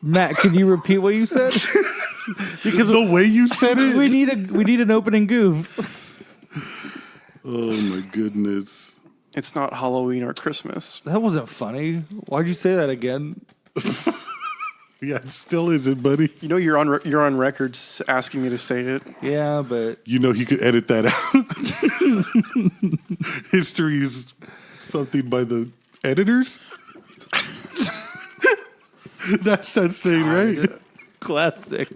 Matt, can you repeat what you said? Because the way you said it, we need an opening goof. Oh my goodness! It's not Halloween or Christmas. That wasn't funny. Why'd you say that again? Yeah, it still isn't, buddy. You know you're on record asking me to say it. Yeah, but You know he could edit that out. History is something by the editors. That's that saying, right? classic.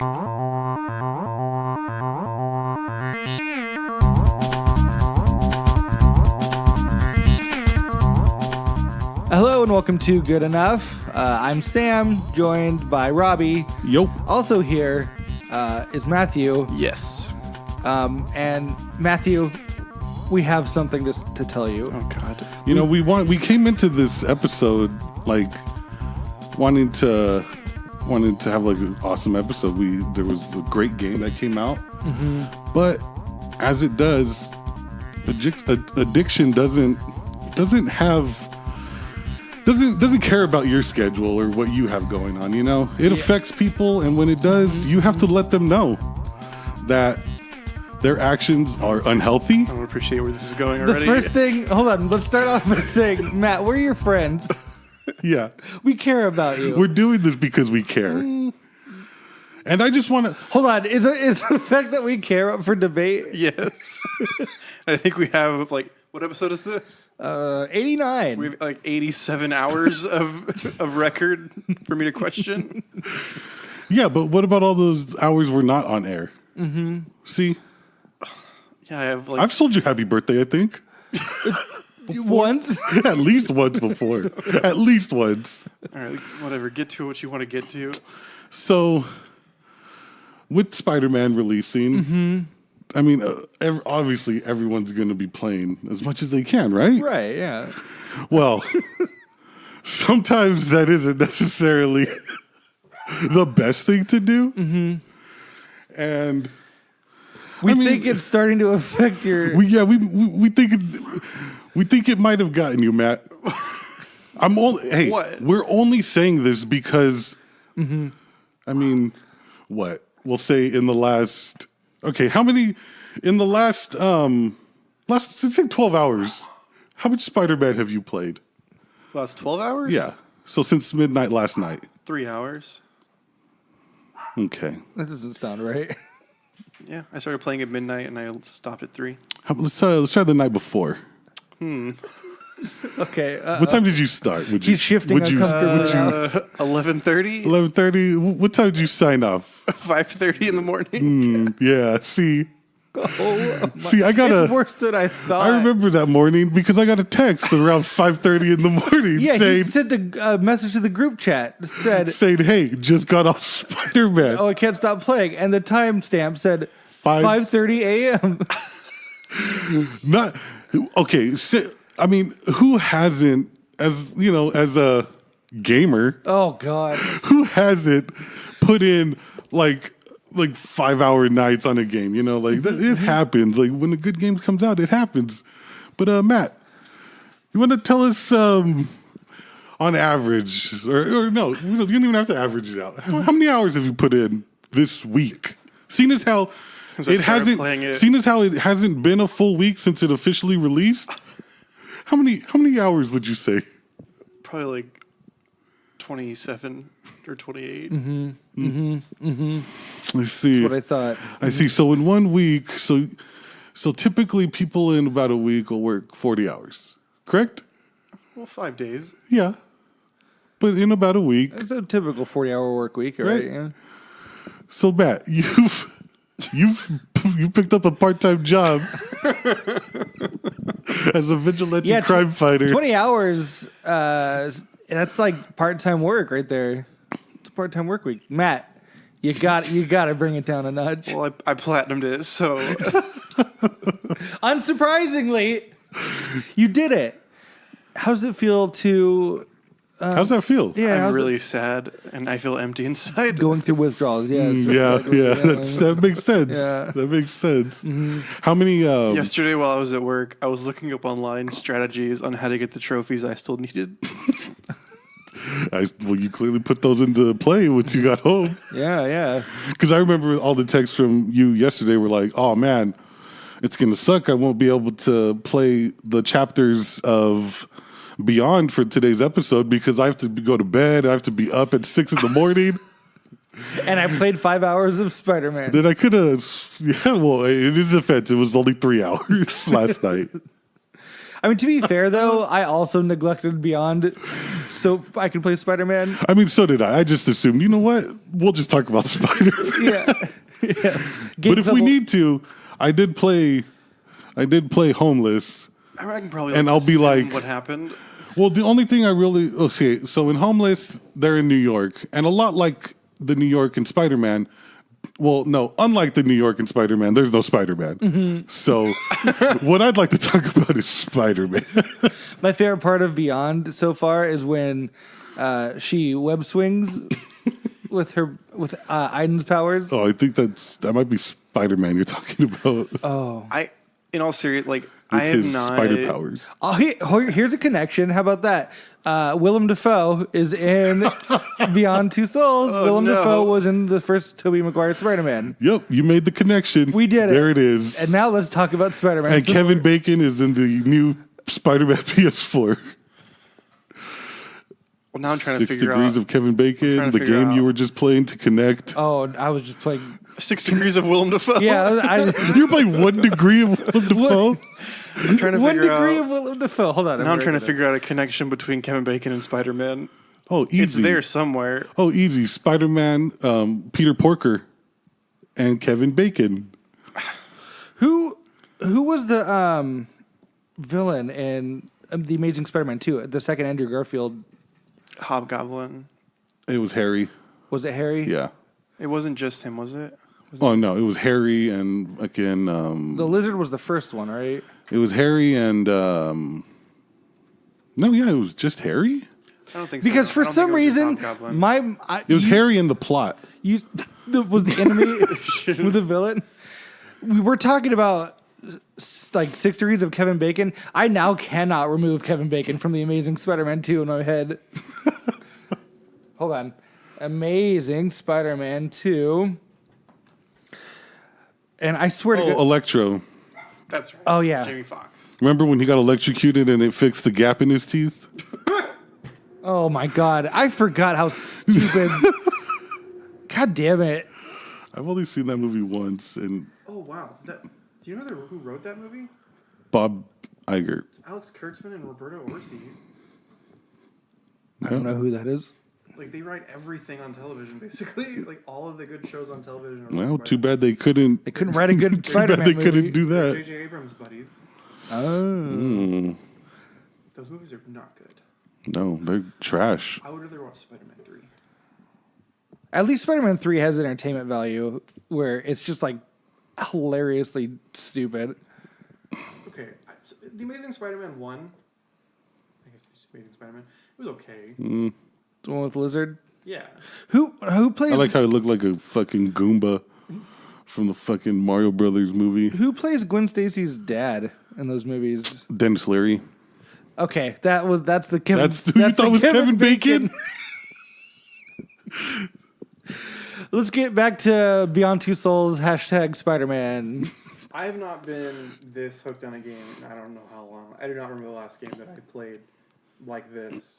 Hello and welcome to Good Enough. I'm Sam, joined by Robbie. Yo. Also here is Matthew. Yes. And Matthew, we have something to tell you. Oh God. You know, we came into this episode like wanting to have like an awesome episode. There was a great game that came out, but as it does, addiction doesn't care about your schedule or what you have going on. You know, it affects people, and when it does, you have to let them know that their actions are unhealthy. I don't appreciate where this is going The already. first thing, hold on, let's start off by saying, Matt, we're your friends. Yeah, We care about you. we're doing this because we care, and I just want to. Hold on, is the fact that we care up for debate? Yes. I think we have like, what episode is this? 89. We have like 87 hours of record for me to question. Yeah, but what about all those hours we're not on air? Mm-hmm. See, Yeah, I have like I've sold you happy birthday, I think. Once? At least once before. At least once. all right, whatever. Get to what you want to get to. So, with Spider-Man releasing, I mean, obviously everyone's going to be playing as much as they can, right? Right, yeah. Well, sometimes that isn't necessarily the best thing to do. Mm-hmm. And We think it's starting to affect your... we think it might have gotten you, Matt. What? We're only saying this because, I mean, what? We'll say in the last, how many, in the last, let's say 12 hours, how much Spider-Man have you played? Last 12 hours? Yeah. So since midnight last night. 3 hours. Okay. That doesn't sound right. Yeah, I started playing at midnight and I stopped at 3. Let's try the night before. Okay. What time did you start? He's shifting uncomfortably now. 11:30? 11:30. What time did you sign off? 5:30 in the morning. Yeah. See, See, I got It's worse than I thought. I remember that morning because I got a text around 5:30 in the morning Yeah, he saying, sent a message to the group chat. Saying, "Hey, just got off Spider-Man." oh, I can't stop playing. And the timestamp said 5:30 a.m. Not okay. I mean, who hasn't, as you know, as a gamer, Oh, God. who hasn't put in like 5-hour nights on a game? You know, like it happens. Like when a good game comes out, it happens. But Matt, you want to tell us on average, or no, you don't even have to average it out. How many hours have you put in this week? Seeing as how it hasn't, seeing as how it hasn't been a full week since it officially released. How many hours would you say? Probably like 27 or 28. I see. That's what I thought. I see. So in 1 week, so typically people in about a week will work 40 hours, correct? Well, 5 days. Yeah. But in about a week. It's a typical 40-hour work week, right? Yeah. So Matt, you've picked up a part-time job as a vigilante crime fighter. 20 hours, that's like part-time work right there. It's a part-time work week. Matt, you got to bring it down a notch. Well, I platinumed it, so Unsurprisingly, you did it. How does it feel to... How's that feel? Yeah, I'm really sad and I feel empty inside. going through withdrawals, yes. Yeah. That makes sense. Yeah. That makes sense. How many? Yesterday while I was at work, I was looking up online strategies on how to get the trophies I still needed. Well, you clearly put those into play once you got home. Yeah. Because I remember all the texts from you yesterday were like, "Oh man, it's gonna suck. I won't be able to play the chapters of Beyond for today's episode because I have to go to bed. I have to be up at 6 a.m. And I played 5 hours of Spider-Man. Then I could have. Yeah, well, in his defense, it was only 3 hours last night. I mean, to be fair, though, I also neglected Beyond so I could play Spider-Man. I mean, so did I. I just assumed, you know what? We'll just talk about Spider-Man. Yeah. But if we need to, I did play Homeless. I can probably And I'll be assume like- what happened. Well, the only thing I really okay. So in Homeless, they're in New York, and a lot like the New York and Spider-Man. Well, no, unlike the New York and Spider-Man, there's no Spider-Man. So what I'd like to talk about is Spider-Man. My favorite part of Beyond so far is when she web swings with Aiden's powers. Oh, I think that might be Spider-Man you're talking about. In all serious, like With I have his not. spider powers. Oh, here's a connection. How about that? Willem Dafoe is in Beyond Two Souls. Willem no. Dafoe was in the first Tobey Maguire Spider-Man. Yep, you made the connection. We did it. There it is. And now let's talk about Spider-Man. And Kevin Bacon is in the new Spider-Man PS4. Well, now I'm trying to 6 figure Degrees out of Kevin Bacon, trying to the figure game you out- were just playing to connect. Oh, I was just playing. 6 Degrees of Willem Dafoe. Yeah, You're playing 1 degree of Willem Dafoe? I'm trying to one figure degree out. of Willem Dafoe. Hold on. Now I'm trying to figure out a connection between Kevin Bacon and Spider-Man. Oh, easy. It's there somewhere. Oh, easy. Spider-Man, Peter Porker, and Kevin Bacon. Who was the villain in The Amazing Spider-Man 2? The second Andrew Garfield. Hobgoblin. It was Harry. Was it Harry? Yeah. It wasn't just him, was it? Oh, no, it was Harry and, again, The lizard was the first one, right? it was Harry and, no, yeah, it was just Harry. I don't think so. Because I for don't some think it was just reason, Hobgoblin. It was Harry in the plot. was the enemy with the villain. We were talking about like 6 Degrees of Kevin Bacon. I now cannot remove Kevin Bacon from the Amazing Spider-Man 2 in my head. Hold on. Amazing Spider-Man 2. And I swear to Oh, God. Electro. That's right. Oh, yeah. Jamie Foxx. Remember when he got electrocuted and it fixed the gap in his teeth? Oh my God. I forgot how stupid. God damn it. I've only seen that movie once, and Oh wow. Do you know who wrote that movie? Bob Iger. Alex Kurtzman and Roberto Orci. I don't know who that is. Like they write everything on television, basically. Like all of the good shows on television. Are Well, written by too bad they couldn't. They couldn't write a good Too bad Spider-Man they movie. couldn't do that. J.J. Abrams' buddies. Oh. Those movies are not good. No, they're trash. I would rather watch Spider-Man 3. At least Spider-Man 3 has entertainment value where it's just like hilariously stupid. Okay, so The Amazing Spider-Man 1. I guess it's just Amazing Spider-Man. It was okay. The one with Lizard. Yeah. Who plays I like how it looked like a fucking Goomba from the fucking Mario Brothers movie. who plays Gwen Stacy's dad in those movies? Dennis Leary. Okay, that's the Kevin. That's who you thought the was Kevin Bacon? Let's get back to Beyond Two Souls # Spider-Man. I have not been this hooked on a game in I don't know how long. I do not remember the last game that I played like this.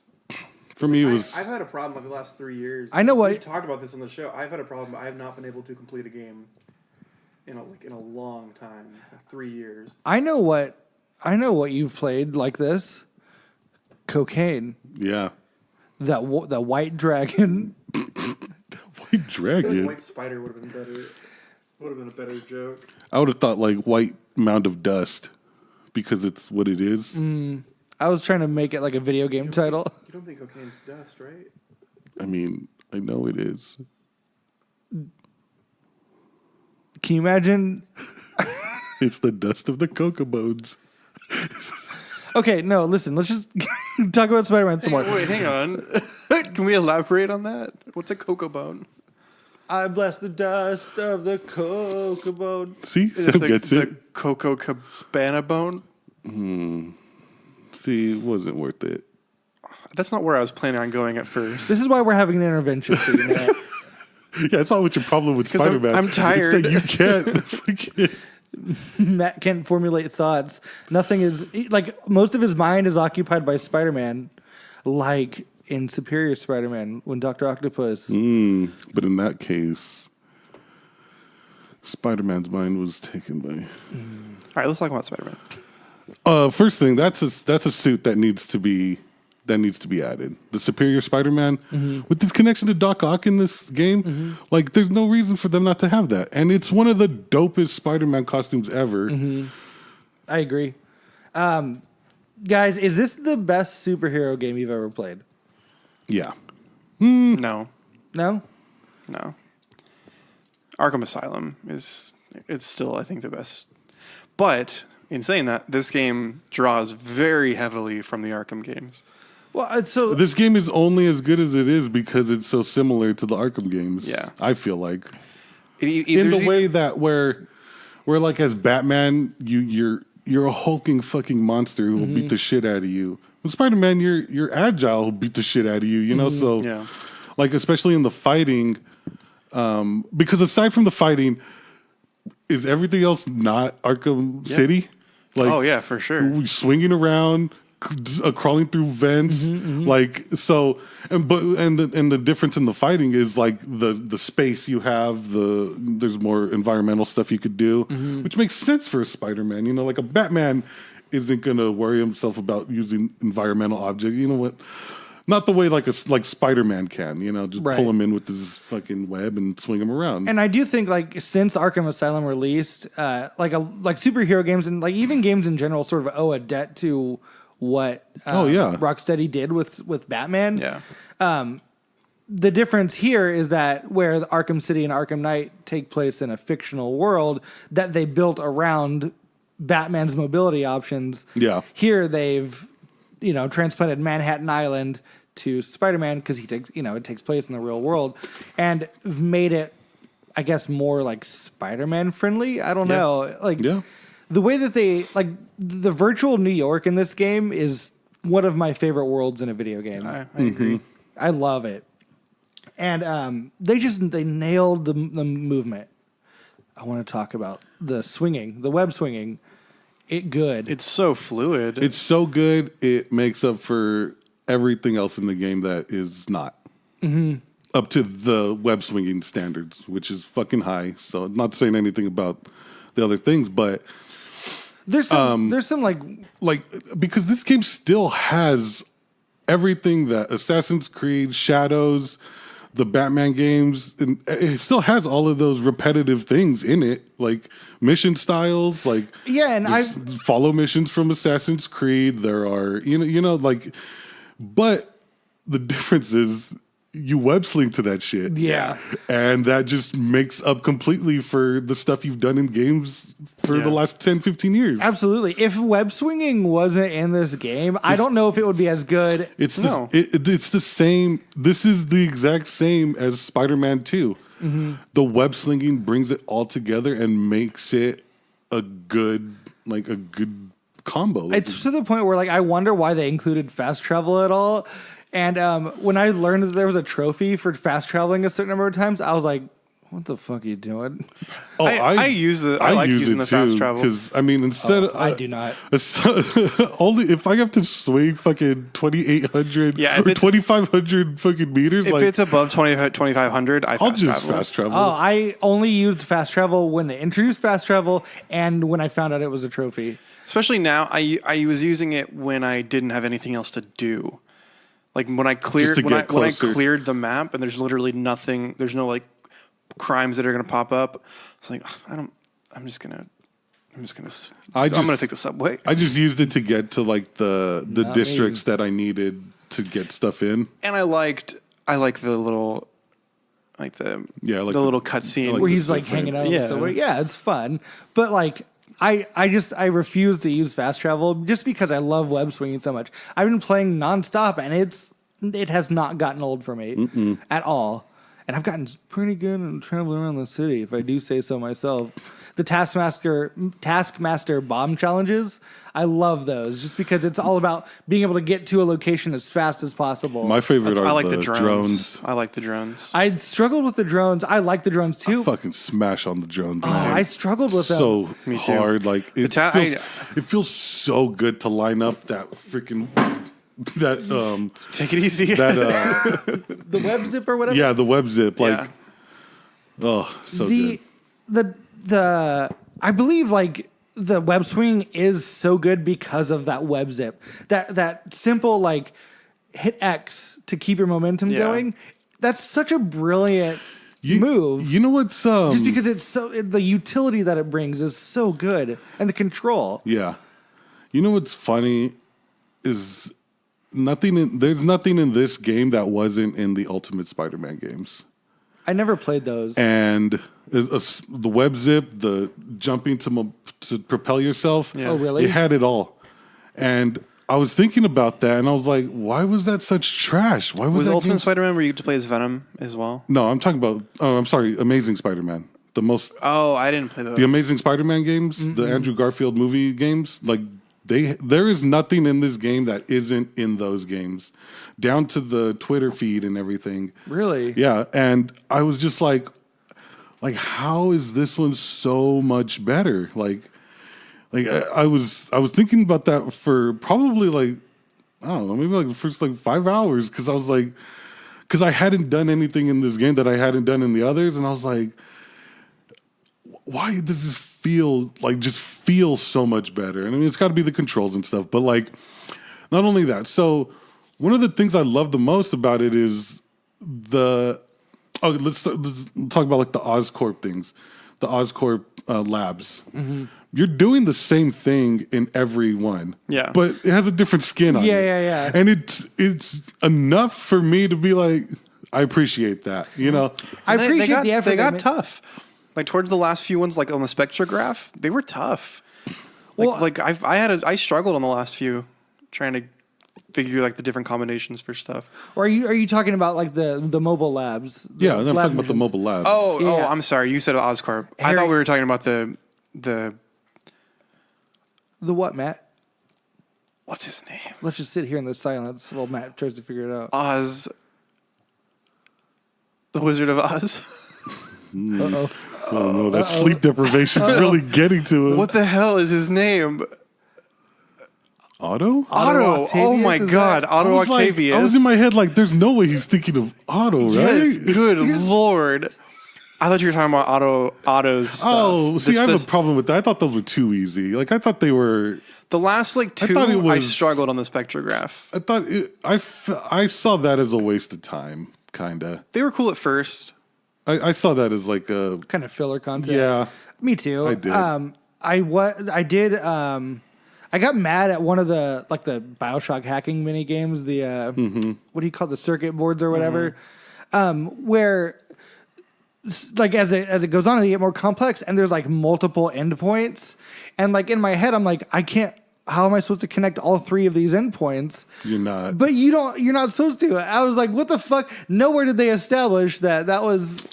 For me, it was. I've had a problem like the last 3 years. I know what- We've talked about this on the show. I've had a problem. I have not been able to complete a game in a long time, like 3 years. I know what you've played like this. Cocaine. Yeah. That white dragon. White I feel like Dragon. White Spider would have been better. Would have been a better joke. I would have thought like White Mound of Dust because it's what it is. I was trying to make it like a video game title. You don't think cocaine's dust, right? I mean, I know it is. Can you imagine? It's the dust of the cocoa bones. Okay, no, listen. Let's just talk about Spider-Man some more. Wait, hang on. Can we elaborate on that? What's a cocoa bone? I bless the dust of the cocoa bone. See, Is Sam it gets the it. Coco Cabana bone? See, it wasn't worth it. That's not where I was planning on going at first. This is why we're having an intervention for you, Matt. Yeah, it's not what your problem with 'cause Spider-Man. I'm tired. It's that you can't. Matt can't formulate thoughts. Nothing is like most of his mind is occupied by Spider-Man, like in Superior Spider-Man when Dr. Octopus. But in that case, Spider-Man's mind was taken by. All right, let's talk about Spider-Man. First thing, that's a suit that needs to be added. The Superior Spider-Man with this connection to Doc Ock in this game, like there's no reason for them not to have that, and it's one of the dopest Spider-Man costumes ever. I agree. Guys, is this the best superhero game you've ever played? Yeah, No. No? Arkham Asylum it's still, I think, the best. But in saying that, this game draws very heavily from the Arkham games. Well, so this game is only as good as it is because it's so similar to the Arkham games. Yeah. I feel like In the way that where like as Batman, you're a hulking fucking monster who will beat the shit out of you. With Spider-Man, you're agile, who'll beat the shit out of you. You know, so Yeah. like especially in the fighting, because aside from the fighting, is everything else not Arkham City? Like, Oh yeah, for sure. swinging around, crawling through vents, like so. And the difference in the fighting is like the space you have. There's more environmental stuff you could do, which makes sense for a Spider-Man. You know, like a Batman isn't gonna worry himself about using environmental objects. You know what? Not the way like Spider-Man can, you know, just Right. pull him in with his fucking web and swing him around. and I do think like since Arkham Asylum released, like superhero games and like even games in general sort of owe a debt to what Rocksteady did with Batman. Yeah. The difference here is that where the Arkham City and Arkham Knight take place in a fictional world that they built around Batman's mobility options. Yeah. Here they've, transplanted Manhattan Island to Spider-Man because it takes place in the real world and made it, I guess, more like Spider-Man friendly. I don't know. Like the way that they the virtual New York in this game is one of my favorite worlds in a video game. I agree. I love it. And they nailed the movement. I want to talk about the swinging, the web swinging. It's so fluid. It's so good. It makes up for everything else in the game that is not up to the web swinging standards, which is fucking high. So I'm not saying anything about the other things, but there's some like because this game still has everything that Assassin's Creed, Shadows, the Batman games, and it still has all of those repetitive things in it, like mission styles, like and I follow missions from Assassin's Creed. There are but the difference is you web sling to that shit, and that just makes up completely for the stuff you've done in games for the last 10, 15 years. Absolutely. If web swinging wasn't in this game, I don't know if it would be as good. It's the same. This is the exact same as Spider-Man 2. The web slinging brings it all together and makes it a good combo. It's to the point where I wonder why they included fast travel at all. And when I learned that there was a trophy for fast traveling a certain number of times, I was like, "What the fuck are you doing?" Oh, I like using the fast travel because instead I do not. Only if I have to swing fucking 2,800 or 2,500 fucking meters. If it's above 2,500, I'll just fast travel. Oh, I only used fast travel when they introduced fast travel and when I found out it was a trophy. Especially now, I was using it when I didn't have anything else to do. Like when I cleared the map and there's literally nothing, there's no crimes that are going to pop up. It's like I'm just gonna take the subway. I just used it to get to the districts that I needed to get stuff in. And I like the little the little cutscene where he's hanging out. Yeah, so it's fun. But I refuse to use fast travel just because I love web swinging so much. I've been playing nonstop, and it has not gotten old for me at all. and I've gotten pretty good at traveling around the city, if I do say so myself. The Taskmaster bomb challenges, I love those just because it's all about being able to get to a location as fast as possible. My favorite I are like the drones. I like the drones. I struggled with the drones. I like the drones too. I fucking smash on the drones. Oh, man. I struggled with them. So Me too. hard. Like it feels so good to line up that freaking Take it easy. The web zip or whatever. yeah, the web zip. Like Yeah. so good. The I believe like the web swing is so good because of that web zip. That simple like hit X to keep your momentum going. That's such a brilliant move. You know what's Just because it's the utility that it brings is so good, and the control. Yeah. You know what's funny is there's nothing in this game that wasn't in the Ultimate Spider-Man games. I never played those. And the web zip, the jumping to propel yourself. Yeah. Oh, really? It had it all. And I was thinking about that, and I was like, why was that such trash? Why was that Ultimate game Spider-Man where you get to play as Venom as well? No, I'm talking about. Oh, I'm sorry, Amazing Spider-Man. Oh, I didn't play those. The Amazing Spider-Man games, the Andrew Garfield movie games, like there is nothing in this game that isn't in those games, down to the Twitter feed and everything. Really? Yeah, and I was just like how is this one so much better? Like I was thinking about that for probably like I don't know, maybe like the first like 5 hours because I hadn't done anything in this game that I hadn't done in the others, and I was like, why does this feel so much better? And I mean, it's got to be the controls and stuff, but like, not only that. So one of the things I love the most about it is let's talk about like the Oscorp things, the Oscorp labs. Mm-hmm. You're doing the same thing in every one, but it has a different skin on it. Yeah. And it's enough for me to be like, I appreciate that, you know. I appreciate the effort. They got tough. Like towards the last few ones, like on the spectrograph, they were tough. I struggled on the last few, trying to figure like the different combinations for stuff. Or are you talking about like the mobile labs? Yeah, I'm talking about the mobile labs. Oh, I'm sorry. You said Oscorp. I thought we were talking about the what, Matt? What's his name? Let's just sit here in the silence while Matt tries to figure it out. Oz, the Wizard of Oz. Uh-oh. Oh no, that sleep deprivation is really getting to him. What the hell is his name? Otto? Otto. Oh my God, Otto Octavius. I was in my head like, there's no way he's thinking of Otto, right? Yes, good Lord. I thought you were talking about Otto's stuff. Oh, see, I have a problem with that. I thought those were too easy. Like, I thought they were... The last, like, two, I struggled on the spectrograph. I thought... I saw that as a waste of time, kind of. They were cool at first. I saw that as like a... Kind of filler content. Yeah. Me too. I did. I got mad at one of the BioShock hacking mini games, what do you call it, the circuit boards or whatever, where like as it goes on, they get more complex, and there's like multiple endpoints, and like in my head, I'm like, I can't. How am I supposed to connect all three of these endpoints? You're not. But you're not supposed to. I was like, what the fuck? Nowhere did they establish that was.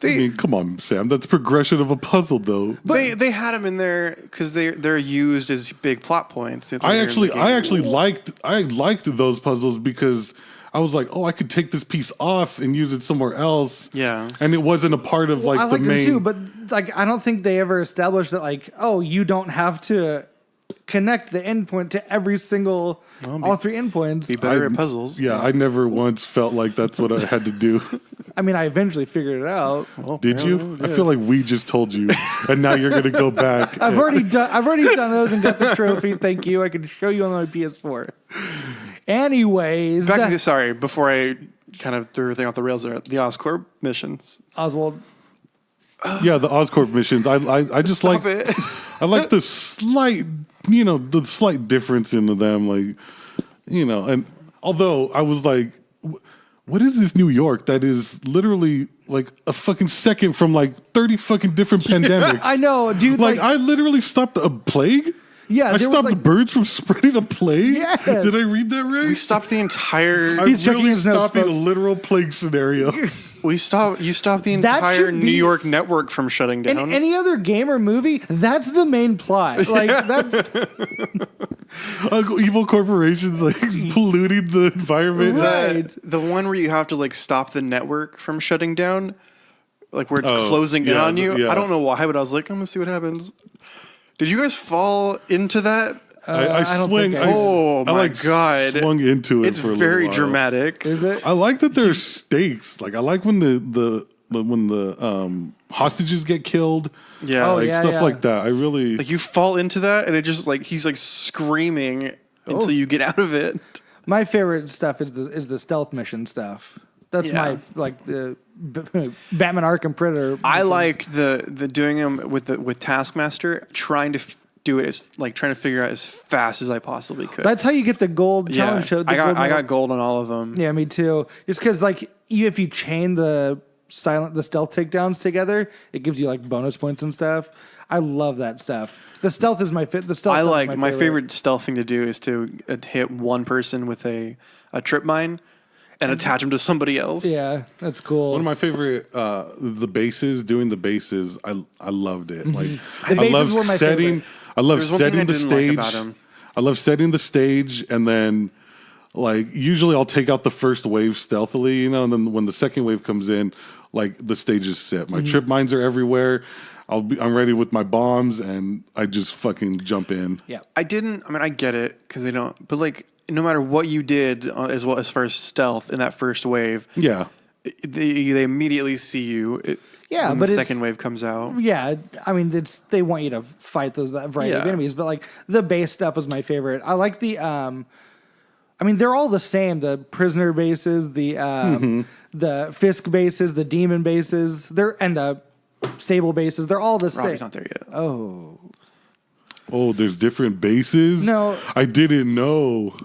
I mean, come on, Sam. That's progression of a puzzle, though. But they had them in there because they're used as big plot points. I actually liked those puzzles because I was like, oh, I could take this piece off and use it somewhere else. Yeah, and it wasn't a part of like the main. Them too, but like I don't think they ever established that like, oh, you don't have to connect the endpoint to every single all three endpoints. Be better at puzzles. Yeah, I never once felt like that's what I had to do. I mean, I eventually figured it out. Well, did you? I feel like we just told you, and now you're going to go back. I've already done those and got the trophy. Thank you. I can show you on my PS4. Anyways, back to the, sorry. Before I kind of threw everything off the rails, there, the Oscorp missions. Oswald. Yeah, the Oscorp missions. I just Stop like it. I like the slight difference in them, like, and although I was like, what is this New York that is literally like a fucking second from like 30 fucking different pandemics? I know, dude. Like I literally stopped a plague. Yeah, I stopped the birds from spreading a plague. Yes. Did I read that right? We stopped the entire. I He's checking really his notes, stopped a folks. literal plague scenario. You stopped the That entire should New be- York network from shutting down. In any other game or movie, that's the main plot. Like that's Evil corporations like polluting the environment. Right. The one where you have to like stop the network from shutting down, like where it's closing in on you. Yeah. I don't know why, but I was like, I'm gonna see what happens. Did you guys fall into that? I don't swing. think I- Oh my God. Swung into it. It's for a very little while. dramatic. is it? I like that there's stakes. Like I like when the hostages get killed. Yeah. Oh, like yeah, stuff yeah. like that. I really Like you fall into that, and it just like he's like screaming until you get out of it. My favorite stuff is the stealth mission stuff. That's Yeah. my like the Batman Arkham Predator. I missions. like the doing them with Taskmaster, trying to do it as like trying to figure out as fast as I possibly could. That's how you get the gold challenge show. I got gold on all of them. Yeah, me too. Just because like if you chain the stealth takedowns together, it gives you like bonus points and stuff. I love that stuff. The stealth is my fit. The stealth. I stuff is like my favorite stealth thing to do is to hit one person with a trip mine and attach them to somebody else. Yeah, that's cool. one of my favorite the bases. Doing the bases, I loved it. Like The I love bases were my setting. favorite. I love There's one thing setting I the didn't like stage. about 'em. I love setting the stage, and then like usually I'll take out the first wave stealthily, you know, and then when the second wave comes in, like the stage is set. My trip mines are everywhere. I'm ready with my bombs, and I just fucking jump in. Yeah. I get it because they don't. But like, no matter what you did as far as stealth in that first wave, Yeah. they immediately see you. Yeah, when but the it's- second wave comes out. Yeah, I mean, they want you to fight those that variety of Yeah. enemies, but like the base stuff is my favorite. I like the, I mean, they're all the same. The prisoner bases, the Fisk bases, the demon bases, and the Sable bases. They're all the same. Robbie's not there yet. Oh, there's different bases? No. I didn't know.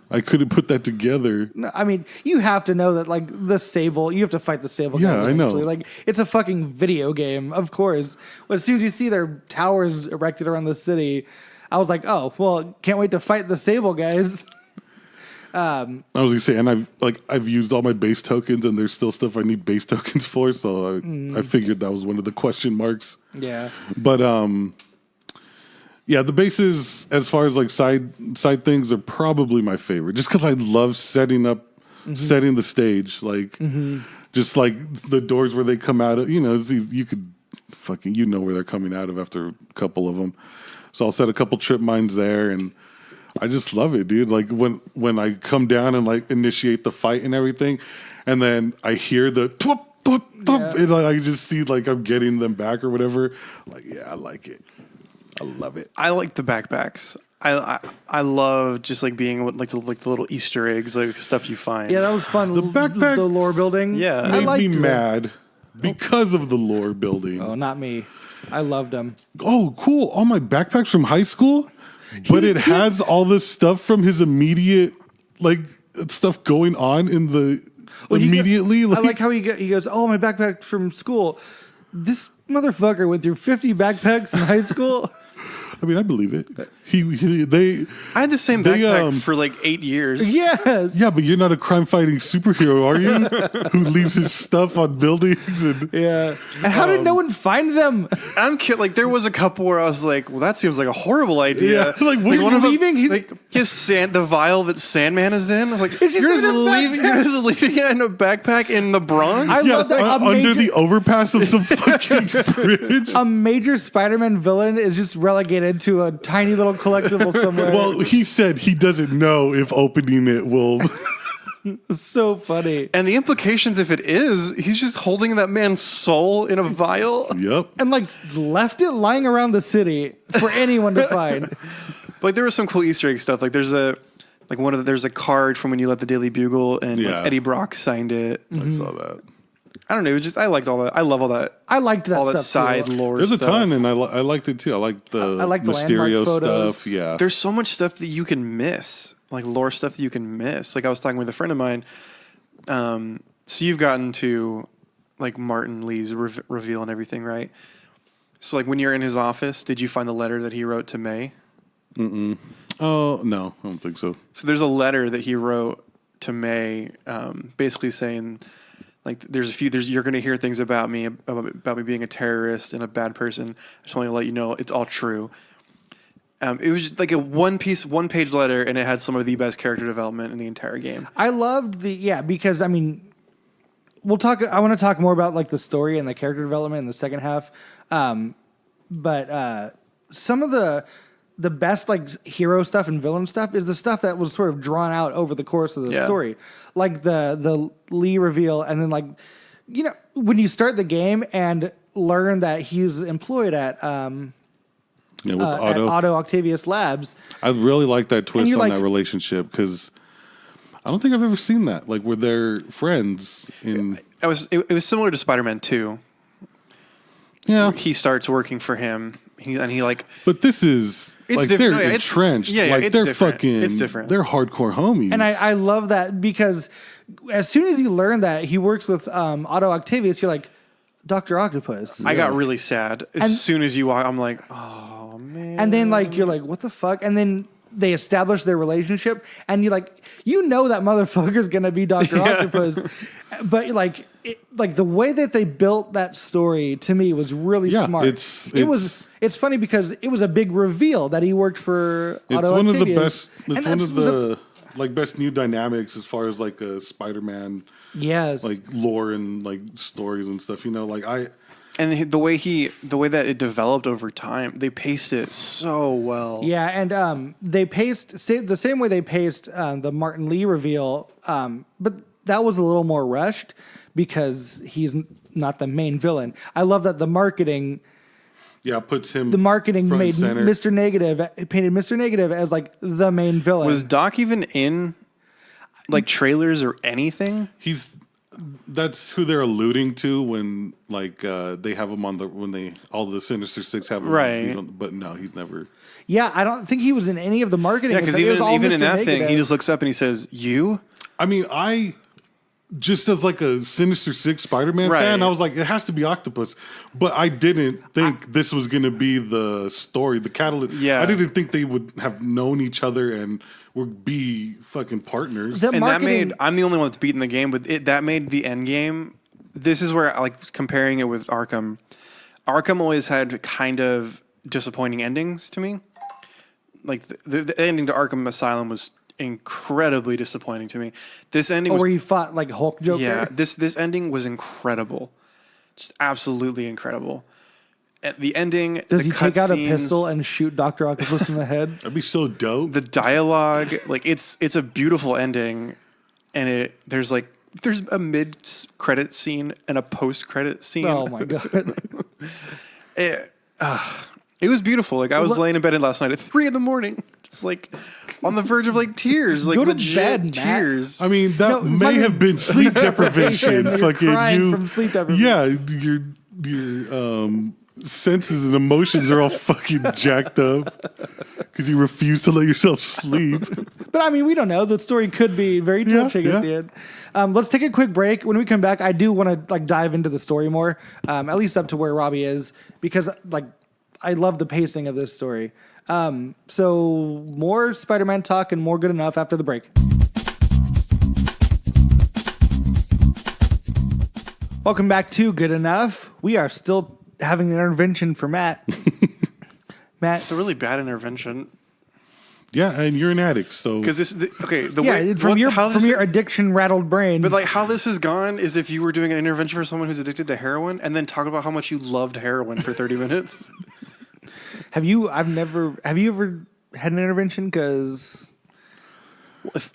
I couldn't put that together. No, I mean, you have to know that, like, the Sable, you have to fight the Sable Yeah, guys I know. eventually. Like, it's a fucking video game, of course. But as soon as you see their towers erected around the city, I was like, oh, well, can't wait to fight the Sable guys. I was gonna say, and I've used all my base tokens, and there's still stuff I need base tokens for. So I figured that was one of the question marks. Yeah. But yeah, the bases as far as like side things are probably my favorite, just because I love setting the stage, like just like the doors where they come out of. You know, you could fucking where they're coming out of after a couple of them. So I'll set a couple trip mines there, and I just love it, dude. Like when I come down and like initiate the fight and everything, and then I hear the twop, twop, twop, and I just see like I'm getting them back or whatever. Like, yeah, I like it. I love it. I like the backpacks. I love just like being like the little Easter eggs, like stuff you find. Yeah, that was fun. The backpack the lore building. Yeah. I Made me liked them. mad because of the lore building. Oh, not me. I loved them. Oh, cool. All my backpacks from high school, but it has all this stuff from his immediate, like, stuff going on in the immediately. I like how he goes, oh, my backpack from school. This motherfucker went through 50 backpacks in high school. I mean, I believe it. I had the same They, backpack for like 8 years. Yes. Yeah, but you're not a crime-fighting superhero, are you? Who leaves his stuff on buildings and Yeah. And how did no one find them? I'm kidding. Like there was a couple where I was like, "Well, that seems like a horrible idea." Yeah, like, what are one you of them, leaving? like the vial that Sandman is in. I was like, It's just you're in a just leaving it in a backpack in the Bronx. I love that under the overpass of some fucking bridge. a major Spider-Man villain is just relegated to a tiny little collectible somewhere. Well, he said he doesn't know if opening it will. It's so funny. And the implications, if it is, he's just holding that man's soul in a vial. Yep. And like left it lying around the city for anyone to find. But like there was some cool Easter egg stuff. Like there's a card from when you let the Daily Bugle, and Yeah. like Eddie Brock signed it. I saw that. I don't know. I liked all that. I love all that. I liked that all that stuff side too. lore. There's a stuff. ton, and I liked it too. I liked the I like the Mysterio landmark photos. stuff. Yeah. There's so much stuff that you can miss, like lore stuff that you can miss. Like I was talking with a friend of mine. So you've gotten to like Martin Lee's reveal and everything, right? So like when you're in his office, did you find the letter that he wrote to May? Oh no, I don't think so. So there's a letter that he wrote to May, basically saying Like you're going to hear things about me being a terrorist and a bad person. I just want to let you know it's all true. It was just like a one page letter, and it had some of the best character development in the entire game. I loved because I mean, I want to talk more about like the story and the character development in the second half. But some of the best like hero stuff and villain stuff is the stuff that was sort of drawn out over the course of the story, like the Lee reveal, and then like when you start the game and learn that he's employed at Otto Octavius Labs. I really like that twist on that relationship because I don't think I've ever seen that. Like, were they friends? It was similar to Spider-Man 2. Yeah, he starts working for him. But this is like different. They're entrenched. Like they're different. fucking. It's different. They're hardcore homies. And I love that because as soon as you learn that he works with Otto Octavius, you're like, Dr. Octopus. I got really sad as soon as you walk. I'm like, oh man. And then like you're like, what the fuck? And then they establish their relationship, and you're like, that motherfucker's gonna be Dr. Octopus. But like the way that they built that story to me was really smart. It's funny because it was a big reveal that he worked for Otto one Octavius. Of the best. It's one of the best new dynamics as far as like a Spider-Man. Yes. Like lore and like stories and stuff. And the way that it developed over time, they paced it so well. Yeah, and they paced the same way they paced the Martin Lee reveal, but that was a little more rushed because he's not the main villain. I love that the marketing. Yeah, puts him. The marketing made painted Mr. Negative as like the main villain. Was Doc even in like trailers or anything? That's who they're alluding to when like they have him on all the Sinister Six have him right. But no, he's never. Yeah, I don't think he was in any of the marketing. Yeah, because even in that thing, he just looks up and he says, "You." I mean, just as like a Sinister Six Spider-Man fan, I was like, it has to be Octopus. But I didn't think this was going to be the story, the catalyst. Yeah. I didn't think they would have known each other and would be fucking partners. That made, I'm the only one that's beaten the game, but that made the end game. This is where I like comparing it with Arkham. Arkham always had kind of disappointing endings to me. Like the ending to Arkham Asylum was incredibly disappointing to me. This ending where he fought like Hulk Joker. Yeah, this ending was incredible, just absolutely incredible. At the ending, does he take out a pistol and shoot Dr. Octopus in the head? That'd be so dope. The dialogue, like it's a beautiful ending, and there's a mid-credit scene and a post-credit scene. Oh my god. It was beautiful. Like I was laying in bed last night at 3 a.m, just like on the verge of like tears, like legit tears. I mean, that may have been sleep deprivation. Fucking from sleep deprivation. Yeah, your senses and emotions are all fucking jacked up because you refuse to let yourself sleep. But I mean, we don't know. The story could be very touching at the end. Let's take a quick break. When we come back, I do want to like dive into the story more, at least up to where Robbie is, because like I love the pacing of this story. So more Spider-Man talk and more Good Enough after the break. Welcome back to Good Enough. We are still having an intervention for Matt. Matt, it's a really bad intervention. Yeah, and you're an addict, so because from your addiction rattled brain. But like how this has gone is if you were doing an intervention for someone who's addicted to heroin, and then talk about how much you loved heroin for 30 minutes. Have you ever had an intervention? Because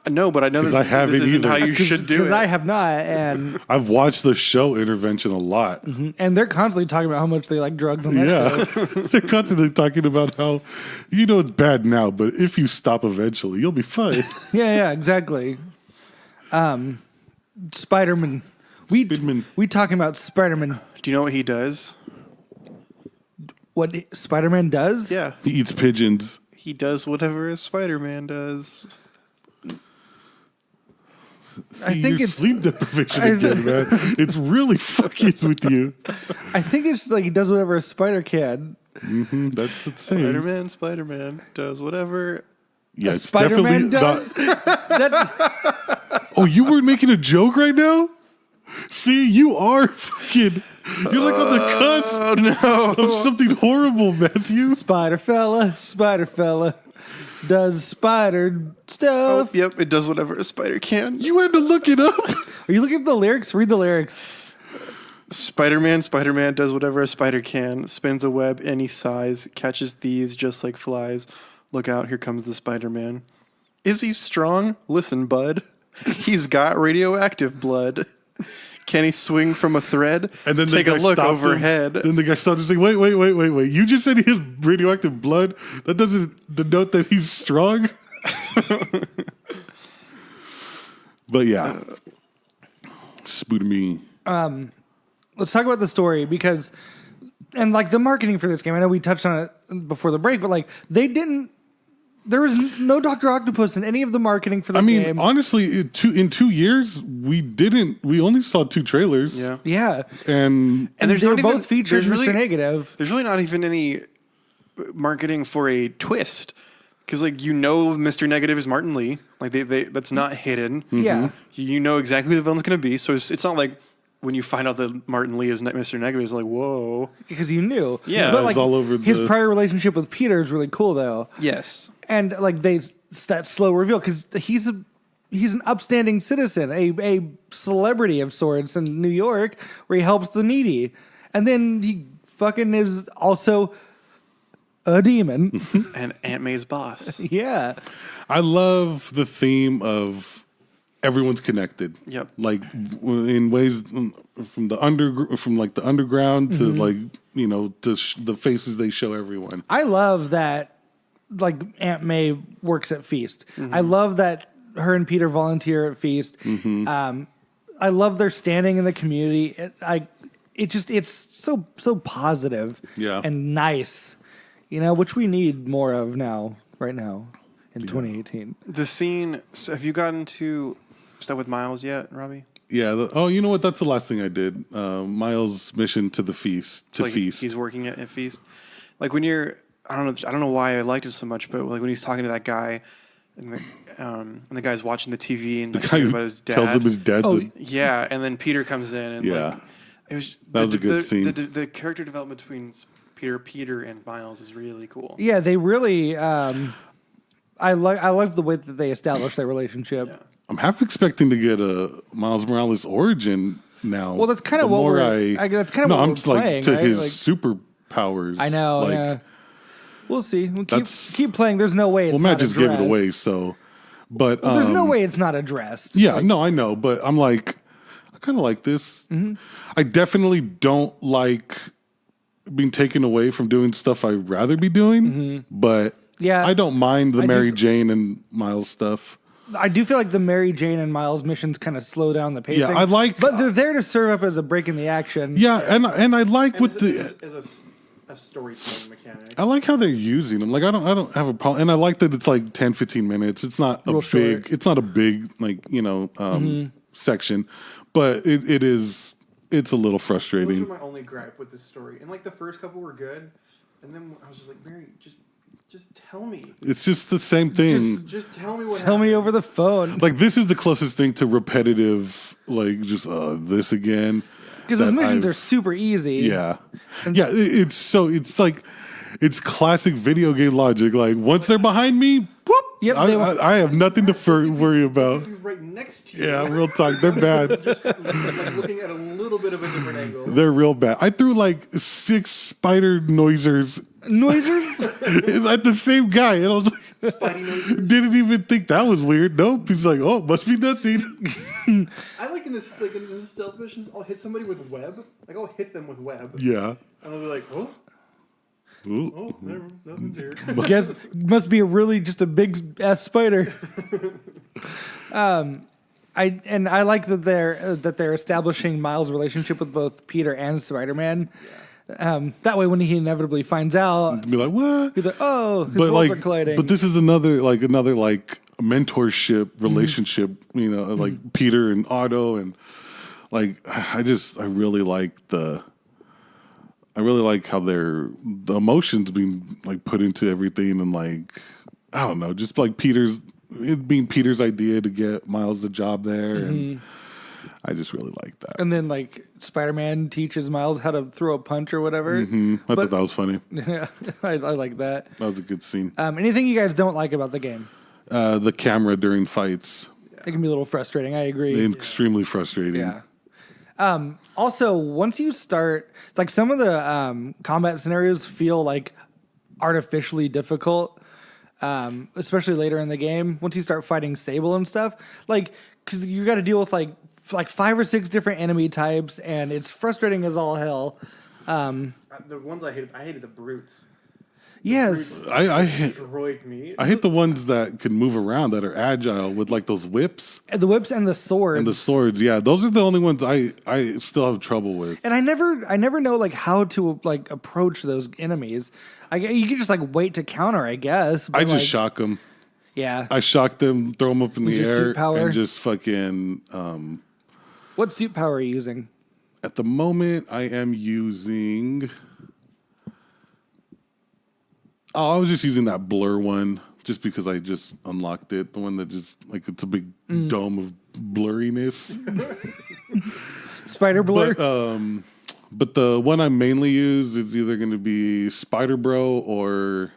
no, but I know this isn't how you should do it. Because I have not, and I've watched the show Intervention a lot, and they're constantly talking about how much they like drugs on that show. They're constantly talking about how it's bad now, but if you stop eventually, you'll be fine. Yeah, exactly. Spider-Man. We talking about Spider-Man. Do you know what he does? What Spider-Man does? Yeah. He eats pigeons. He does whatever a Spider-Man does. I think it's sleep deprivation again, man. It's really fucking with you. I think it's like he does whatever a spider can. Mm-hmm, that's the same. Spider-Man does whatever. Yeah, Spider-Man does. Oh, you weren't making a joke right now? See, you are fucking. You're like on the cusp of something horrible, Matthew. Spider fella does spider stuff. Yep, it does whatever a spider can. You had to look it up. Are you looking at the lyrics? Read the lyrics. Spider-Man does whatever a spider can, spins a web any size, catches thieves just like flies. Look out, here comes the Spider-Man. Is he strong? Listen, bud. He's got radioactive blood. Can he swing from a thread? And then take a look overhead. Then the guy stopped and said, wait. You just said he has radioactive blood? That doesn't denote that he's strong? But yeah. Spood-me. Let's talk about the story because, and like the marketing for this game, I know we touched on it before the break, but like there was no Dr. Octopus in any of the marketing for the game. Honestly, in 2 years, we only saw 2 trailers. Yeah. Yeah. And they're both featured Mr. Negative. There's really not even any marketing for a twist. Because, like, Mr. Negative is Martin Lee. Like, that's not hidden. Yeah. You know exactly who the villain's going to be. So it's not like when you find out that Martin Lee is Mr. Negative, it's like, whoa. Because you knew. Yeah. But, like, all over his prior relationship with Peter is really cool, though. Yes. And, like, that slow reveal, because he's an upstanding citizen, a celebrity of sorts in New York, where he helps the needy. And then he fucking is also a demon. And Aunt May's boss. Yeah. I love the theme of everyone's connected. Yep. Like in ways from the underground to like, the faces they show everyone. I love that, like, Aunt May works at Feast. I love that her and Peter volunteer at Feast. I love their standing in the community. It's so positive and nice, which we need more of right now in 2018. The scene, so have you gotten to stuff with Miles yet, Robbie? Yeah. You know what? That's the last thing I did. Miles' mission to the feast. Feast. He's working at Feast. Like when you're, I don't know why I liked it so much, but like when he's talking to that guy, and the guy's watching the TV and the guy about his dad. tells him his dad's yeah, and then Peter comes in and like, it was a good scene. The character development between Peter and Miles is really cool. Yeah, they really. I like the way that they established their relationship. Yeah. I'm half expecting to get a Miles Morales origin now. Well, that's kind of what that's kind of what we're playing, to right? his like, superpowers. I know. Yeah. We'll see. We'll keep playing. There's no way it's not Matt just addressed. gave it away, so. But there's no way it's not addressed. Yeah, no, I know, but I'm like, I kind of like this. I definitely don't like being taken away from doing stuff I'd rather be doing, but I don't mind the Mary Jane and Miles stuff. I do feel like the Mary Jane and Miles missions kind of slow down the pacing. Yeah, but they're there to serve up as a break in the action. Yeah, and I like as a storytelling mechanic. I like how they're using them. Like I don't have a problem, and I like that it's like 10, 15 minutes. It's not a big. It's not a big section, but it is. It's a little frustrating. Those are my only gripe with this story. And like the first couple were good, and then I was just like, Mary, just tell me. It's just the same thing. Just tell me what. Tell me over the phone. Like this is the closest thing to repetitive. Like just this again. Because those missions are super easy. Yeah, yeah. It's classic video game logic. Like once they're behind me, whoop. Yep, I have nothing to worry about. Right next to you. Yeah, real talk. They're bad. Just like looking at a little bit of a different angle. They're real bad. I threw like 6 spider noisers at the same guy, and I was like, didn't even think that was weird. Nope. He's like, oh, must be nothing. I like in this stealth missions, I'll hit somebody with web. Like I'll hit them with web. Yeah. And they'll be like, oh. Ooh. Oh, nothing's here. Guess must be just a big ass spider. I like that they're establishing Miles' relationship with both Peter and Spider-Man. Yeah. That way, when he inevitably finds out, be like, what? He's like, oh, his worlds are colliding. But this is another mentorship relationship. Like Peter and Otto, and like I really like I really like how the emotions being like put into everything, and like I don't know, just like it being Peter's idea to get Miles the job there, and I just really like that. And then like Spider-Man teaches Miles how to throw a punch or whatever. I thought that was funny. Yeah, I like that. That was a good scene. Anything you guys don't like about the game? The camera during fights. It can be a little frustrating. I agree. Extremely frustrating. Yeah. Also, once you start, like some of the combat scenarios feel like artificially difficult, especially later in the game. Once you start fighting Sable and stuff, like because you got to deal with like 5 or 6 different enemy types, and it's frustrating as all hell. The ones I hated the brutes. Yes, I hate Destroyed me. I hate the ones that can move around that are agile with like those whips the whips and the swords. and the swords. Yeah, those are the only ones I still have trouble with. And I never know like how to like approach those enemies. You can just like wait to counter, I guess. But, I just like, shock them. Yeah. I shock them, throw them up in the Use your air, suit power? and just fucking. What suit power are you using? At the moment, I am using. Oh, I was just using that blur one just because I just unlocked it. The one that just like it's a big dome of blurriness. Spider blur. But the one I mainly use is either going to be Spider Bro or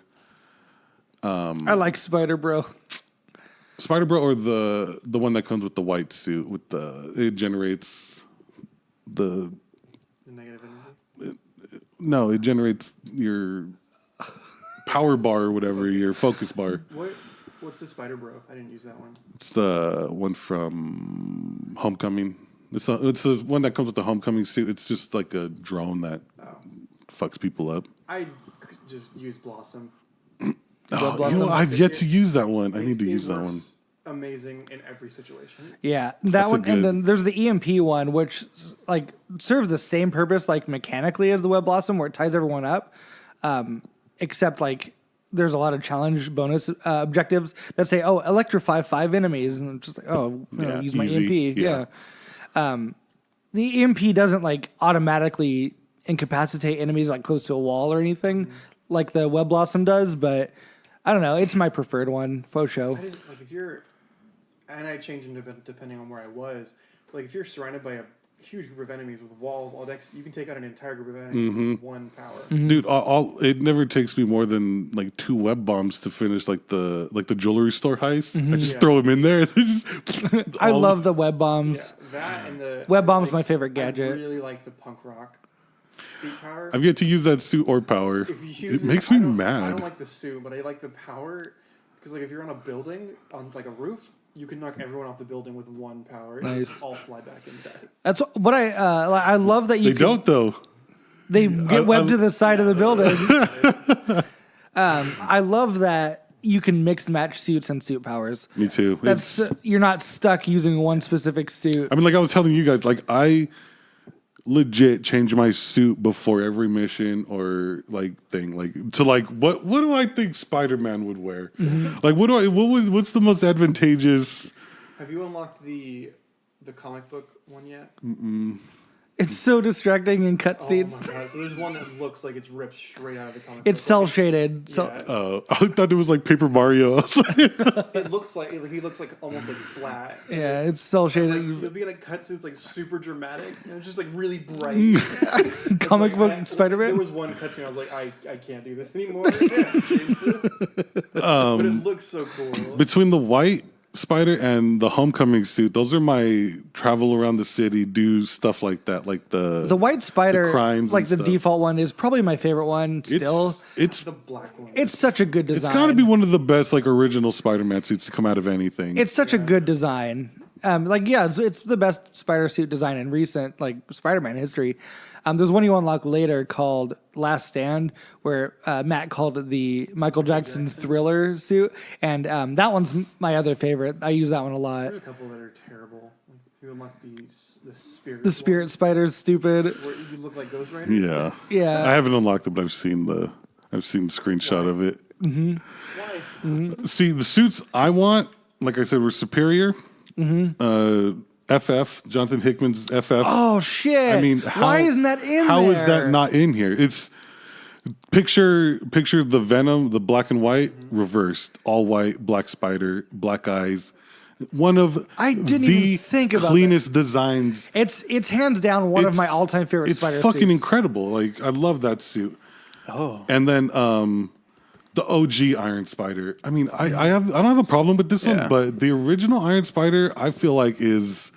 I like Spider Bro. Spider Bro or the one that comes with the white suit with it generates the negative energy. no, it generates your power bar or whatever, your focus bar. What's the Spider Bro? I didn't use that one. It's the one from Homecoming. It's the one that comes with the Homecoming suit. It's just like a drone that fucks people up. I just use Blossom. Oh, I've yet to use that one. I need to use that one. Amazing in every situation. Yeah, That's one, and then there's the EMP one, which like serves the same purpose like mechanically as the Web Blossom, where it ties everyone up. Except like there's a lot of challenge bonus objectives that say, "Oh, electrify 5 enemies," and I'm just like, "Oh, use my easy. EMP." Yeah. The EMP doesn't like automatically incapacitate enemies like close to a wall or anything like the Web Blossom does, but I don't know. It's my preferred one. Faux show. I didn't, like if you're, and I changed them depending on where I was. But like if you're surrounded by a huge group of enemies with walls all next, you can take out an entire group of enemies with one power. Dude, it never takes me more than like 2 web bombs to finish like the jewelry store heist. I just throw them in there. I love the web bombs. Yeah, that and the Web bomb's my favorite gadget. I really like the punk rock suit power. I've yet to use that suit or power. If you use It makes me I mad. don't like the suit, but I like the power because like if you're on a building on like a roof, you can knock everyone off the building with one power. And Nice. just all fly back and die. That's what I love that you They don't though. They get webbed to the side of the building. I love that you can mix and match suits and suit powers. Me too. That's you're not stuck using one specific suit. I mean, like I was telling you guys, like I legit change my suit before every mission or like thing, like to like what do I think Spider-Man would wear? Like what's the most advantageous? Have you unlocked the comic book one yet? It's so distracting in Oh my cutscenes. god! So there's one that looks like it's ripped straight out of the comic. It's book. cell shaded. So Yeah. I thought it was like Paper Mario. It looks like he looks like almost like flat. yeah, it's cell Like, shaded. you'll be in a cutscene, it's like super dramatic, and it's just like really bright. Comic book There Spider-Man. was one cutscene I was like, I can't do this anymore. But it looks so cool. Between the white Spider and the Homecoming suit, those are my travel around the city, do stuff like that, like The white spider, the crimes like and the stuff. default one, is probably my favorite one. Still, it's The black one. it's such a good it's design. got to be one of the best like original Spider-Man suits to come out of anything. It's such a good design. It's the best spider suit design in recent like Spider-Man history. There's one you unlock later called Last Stand, where Matt called it the Michael Jackson Thriller suit, and that one's my other favorite. I use that one a lot. There's a couple that are terrible. Like, if you unlock the spirit. The Spirit Spider's stupid. Where you look like Ghost Rider. yeah. Yeah. I haven't unlocked it, but I've seen the screenshot of it. Why? See, the suits I want, like I said, were superior. FF, Jonathan Hickman's FF. Oh shit! I mean, why isn't that in How there? is that not in here? It's picture the Venom, the black and white, reversed, all white, black spider, black eyes, one of I didn't the even think about cleanest designs. It's hands down one of my all-time favorite It's spider fucking suits. incredible. Like I love that suit. Oh. And then the OG Iron Spider. I mean, I don't have a problem with this Yeah. one, but the original Iron Spider I feel like is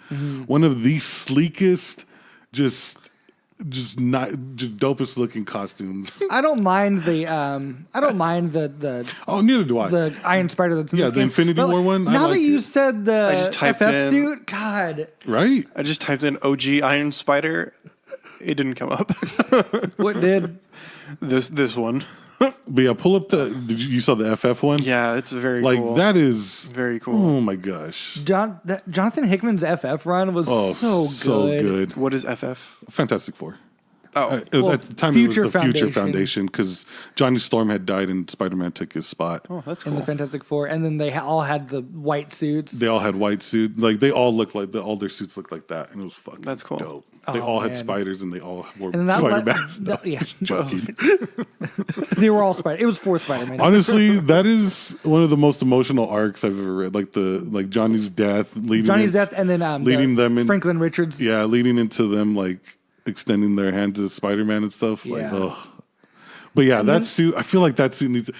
one of the sleekest, just dopest looking costumes. I don't mind the Oh, neither do I. the Iron Spider that's in Yeah, this the game. Infinity But, War one, I Now like that you it. said the just typed FF in- suit, God, Right? I just typed in OG Iron Spider. It didn't come up. what did? This one. But yeah, pull up you saw the FF one? Yeah, it's very Like cool. that is Very cool. Oh my gosh. Jonathan Hickman's FF run was Oh, so good. What is FF? Fantastic Four. Oh, Well, At the time, Future it was the Future Foundation. Foundation because Johnny Storm had died and Spider-Man took his spot. oh, that's In cool. the Fantastic Four, and then they all had the white suits. They all had white suit. Like they all looked like all their suits looked like that, and it was fucking. That's cool. Dope. They Oh, all had man. spiders, and they all wore And that spider let- masks. that- yeah. Joking. They were all Spider. It was 4 Spider-Man. Honestly, that is one of the most emotional arcs I've ever read. Like Johnny's death, Johnny's death, and then leading them in. Franklin Richards. Yeah, leading into them like extending their hand to Spider-Man and stuff. Like, Yeah. ugh. But yeah, that suit. I feel like that suit needs.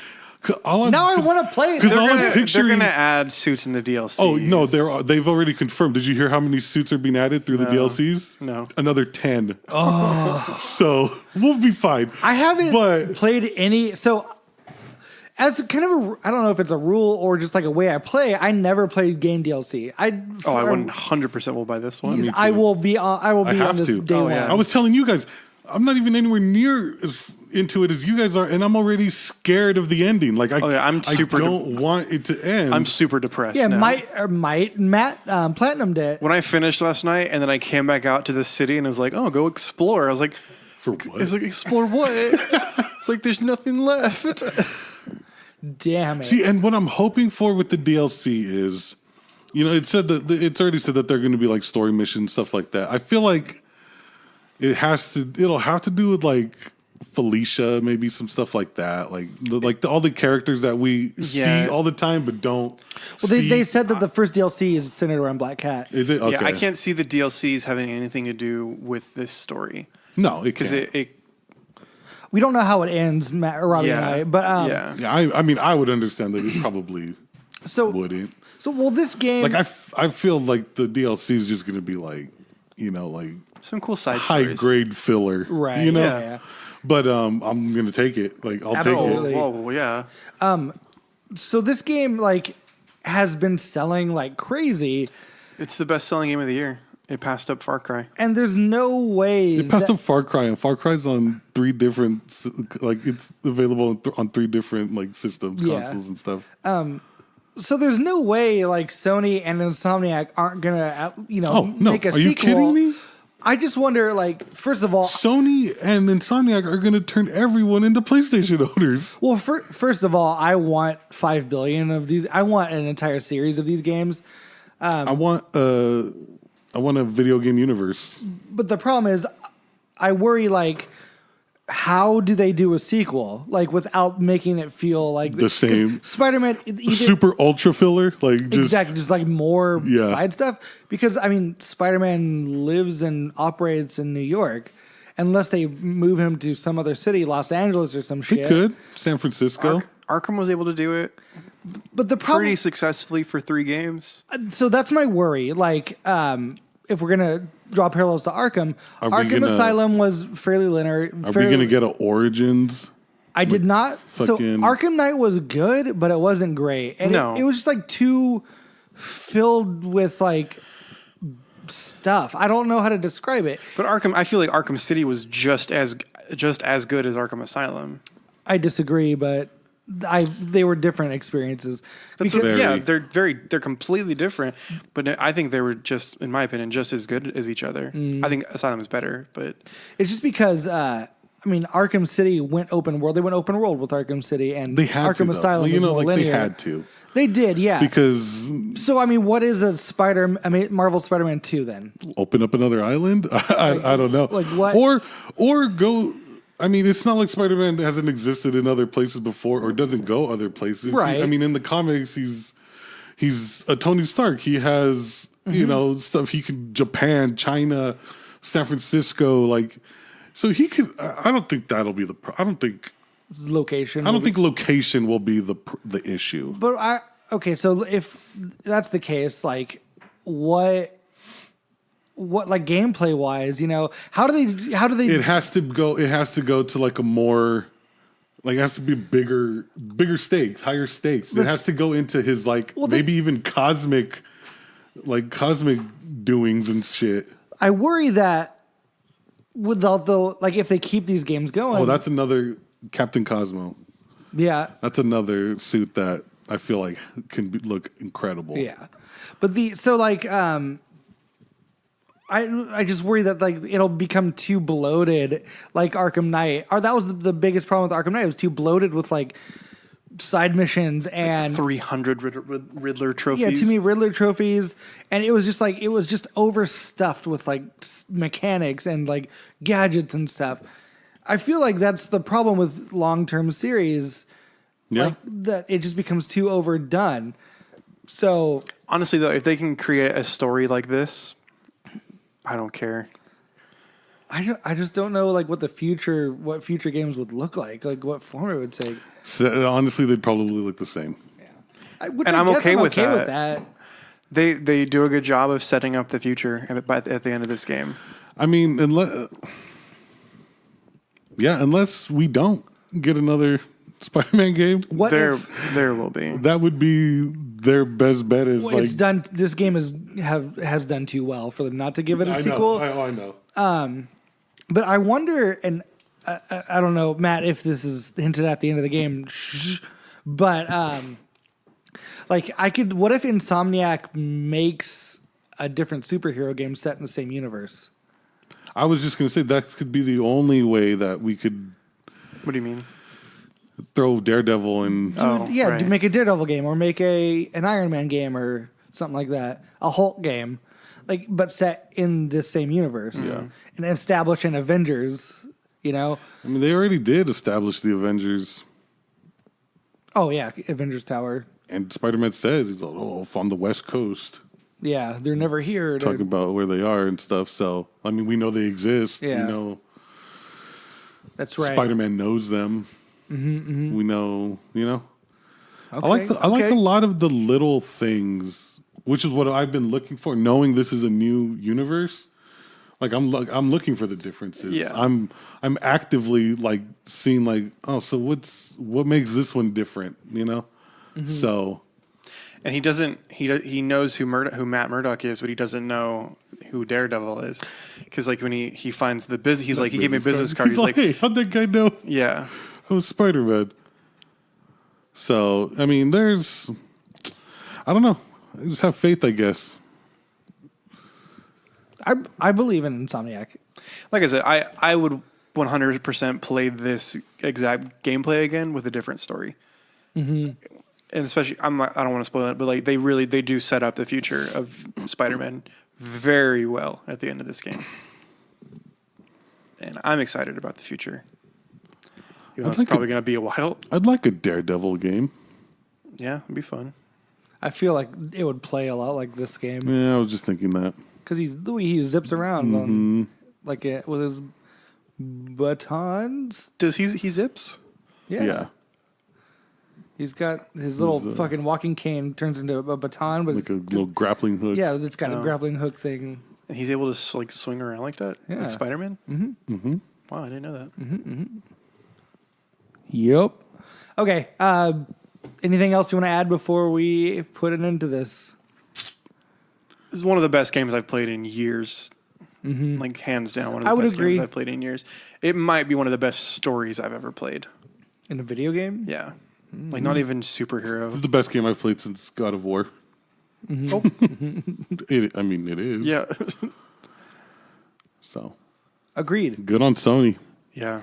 Now I want to play it. 'Cause They're all I'm gonna, picturing- they're gonna add suits in the DLC. Oh no, they've already confirmed. Did you hear how many suits are being added through the DLCs? No. Another 10. Oh, so we'll be fine. I haven't But- played any. So, as kind of I don't know if it's a rule or just like a way I play. I never played game DLC. I 100% will buy this one. I will be on. I will I be on have this to. day Oh, one. yeah. I was telling you guys, I'm not even anywhere near as into it as you guys are, and I'm already scared of the ending. Like I don't want it to end. I'm super depressed. Yeah, now. Matt Platinum did. When I finished last night, and then I came back out to the city, and it was like, "Oh, go explore." I was like, For what? It's like, explore what? It's like there's nothing left. Damn it. See, and what I'm hoping for with the DLC is, it said that it's already said that they're going to be like story missions, stuff like that. I feel like it'll have to do with like Felicia, maybe some stuff like that, all the characters that we see all the time but don't. Well, they said that the first DLC is centered around Black Cat. Is it? Okay. Yeah, I can't see the DLCs having anything to do with this story No, it because can't. it We don't know how it ends, Matt or Robbie and I. But yeah. Yeah, I mean, I would understand that it probably so wouldn't. this game. Like, I feel like the DLC is just going to be like, Some cool side high stories. grade filler, right? Yeah. But I'm going to take it. Like, I'll Absolutely. take it. Whoa, yeah. So this game has been selling like crazy, It's the best selling game of the year. It passed up Far Cry. and there's no way. It passed up Far Cry, and Far Cry's on 3 different, it's available on 3 different systems, Yeah. consoles, and stuff. So there's no way Sony and Insomniac aren't gonna Oh no! make a Are sequel. you kidding me? I just wonder, first of all, Sony and Insomniac are going to turn everyone into PlayStation owners. well, first of all, I want 5 billion of these. I want an entire series of these games. I want a video game universe. But the problem is, I worry how do they do a sequel without making it feel like The same. Spider-Man either, Super ultra filler, just exactly just more Yeah. side stuff, because Spider-Man lives and operates in New York unless they move him to some other city, Los Angeles or some He shit. could San Francisco. Arkham was able to do it But the problem, pretty successfully for 3 games. so that's my worry. If we're gonna draw parallels to Arkham, Are we Arkham gonna- Asylum was fairly linear. Are we going to get an Origins? I did not. So fucking- Arkham Knight was good, but it wasn't great, and No. it was just too filled with stuff. I don't know how to describe it. But I feel like Arkham City was just as good as Arkham Asylum. I disagree, but they were different experiences. That's Because- they're completely different. But I think they were just, in my opinion, just as good as each other. I think Asylum is better, but it's just because Arkham City went open world. They went open world with Arkham City, and They had Arkham to, though. Asylum was more they linear. had to. They did, yeah. Because So what is a Marvel Spider-Man 2 then? open up another island? I don't know. Like what? Or go. I mean, it's not like Spider-Man hasn't existed in other places before or doesn't go other places. Right. In the comics, he's a Tony Stark. He has you know stuff. He could Japan, China, San Francisco, like. So he could. I don't think that'll be the. I don't think location. I don't think location will be the issue. But okay. So if that's the case, like what like gameplay wise, you know, how do they? It has to go. It has to go to like a more. Like it has to be bigger stakes, higher stakes. It has to go into his like maybe even cosmic doings and shit. I worry that without the like if they keep these games going. Oh, that's another Captain Cosmo. Yeah, that's another suit that I feel like can look incredible. Yeah, but I just worry that like it'll become too bloated, like Arkham Knight. Or that was the biggest problem with Arkham Knight. It was too bloated with like side missions and 300 Riddler trophies. Yeah, too many Riddler trophies, and it was just overstuffed with like mechanics and like gadgets and stuff. I feel like that's the problem with long-term series. Yeah, like, that it just becomes too overdone. So honestly, though, if they can create a story like this. I don't care. I just don't know like what future games would look like what form it would take. So, honestly, they'd probably look the same. Yeah, I'm okay with that. They do a good job of setting up the future at the end of this game. I mean, unless we don't get another Spider-Man game, there will be. That would be their best bet. Is well, it's done. This game has done too well for them not to give it a sequel. I know. But I wonder, and I don't know, Matt, if this is hinted at the end of the game, but what if Insomniac makes a different superhero game set in the same universe? I was just going to say that could be the only way that we could. What do you mean? Throw Daredevil and do make a Daredevil game or make an Iron Man game or something like that, a Hulk game, like but set in this same universe, and establish an Avengers. You know, I mean, they already did establish the Avengers. Oh yeah, Avengers Tower. And Spider-Man says he's like, on the West Coast. Yeah, they're never here. Talking about where they are and stuff. So I mean, we know they exist. Yeah, we know. That's right. Spider-Man knows them. Mm-hmm. We know, you know. Okay. I like a lot of the little things, which is what I've been looking for. Knowing this is a new universe, like I'm looking for the differences. Yeah. I'm actively like seeing like, oh, so what makes this one different? You know. Mm-hmm. So. And he doesn't. He knows who Matt Murdock is, but he doesn't know who Daredevil is. Because like when he finds the business, he's like, he gave me a business card. He's like, hey, how'd that guy know? Yeah. I was Spider-Man. So, I mean, I don't know. I just have faith, I guess. I believe in Insomniac. Like I said, I would 100% play this exact gameplay again with a different story. Mm-hmm. And especially, I don't want to spoil it, but like they do set up the future of Spider-Man very well at the end of this game. And I'm excited about the future. It's probably going to be a while. I'd like a Daredevil game. Yeah, it'd be fun. I feel like it would play a lot like this game. Yeah, I was just thinking that. Because the way he zips around with his batons. Does he zips? Yeah. He's got his little fucking walking cane turns into a baton with like a little grappling hook. Yeah, it's got a grappling hook thing. And he's able to like swing around like that? Yeah. Like Spider-Man? Mm-hmm. Mm-hmm. Wow, I didn't know that. Mm-hmm, mm-hmm. Yep. Okay. Anything else you want to add before we put an end to this? This is one of the best games I've played in years. Mm-hmm. Like hands down, one of the best games I've played in years. It might be one of the best stories I've ever played. In a video game? Yeah. Mm-hmm. Like not even superhero. This is the best game I've played since God of War. Mm-hmm. Oh. It is. Yeah. So. Agreed. Good on Sony. Yeah.